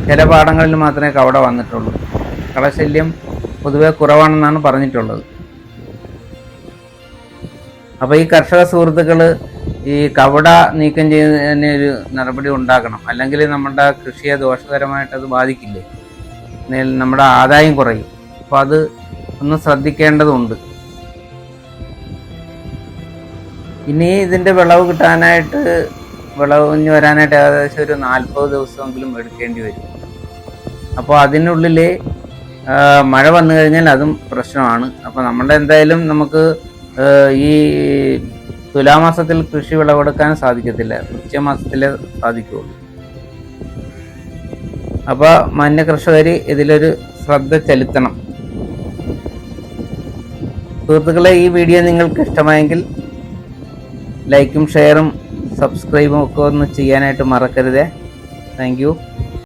ചില പാടങ്ങളിൽ മാത്രമേ കവട വന്നിട്ടുള്ളൂ. കളശല്യം പൊതുവെ കുറവാണെന്നാണ് പറഞ്ഞിട്ടുള്ളത്. അപ്പോൾ ഈ കർഷക സുഹൃത്തുക്കൾ ഈ കവട നീക്കം ചെയ്യുന്നതിന് ഒരു നടപടി ഉണ്ടാക്കണം. അല്ലെങ്കിൽ നമ്മുടെ കൃഷിയെ ദോഷകരമായിട്ട് അത് ബാധിക്കില്ലേ, നമ്മുടെ ആദായം കുറയും. അപ്പോൾ അത് ഒന്ന് ശ്രദ്ധിക്കേണ്ടതുണ്ട്. ഇനി ഇതിൻ്റെ വിളവ് കിട്ടാനായിട്ട്, വിളവിഞ്ഞ് വരാനായിട്ട് ഏകദേശം ഒരു 40 ദിവസമെങ്കിലും എടുക്കേണ്ടി വരും. അപ്പോൾ അതിനുള്ളിൽ മഴ വന്നു കഴിഞ്ഞാൽ അതും പ്രശ്നമാണ്. അപ്പോൾ നമ്മുടെ എന്തായാലും നമുക്ക് ഈ തുലാമാസത്തിൽ കൃഷി വിളവെടുക്കാൻ സാധിക്കത്തില്ല, വൃശ്ചികമാസത്തിലേ സാധിക്കുകയുള്ളൂ. അപ്പോൾ മാന്യ കർഷകർ ഇതിലൊരു ശ്രദ്ധ ചെലുത്തണം. സുഹൃത്തുക്കളെ, ഈ വീഡിയോ നിങ്ങൾക്ക് ഇഷ്ടമായെങ്കിൽ ലൈക്കും ഷെയറും സബ്സ്ക്രൈബും ഒക്കെ ഒന്ന് ചെയ്യാനായിട്ട് മറക്കരുതേ. Thank you.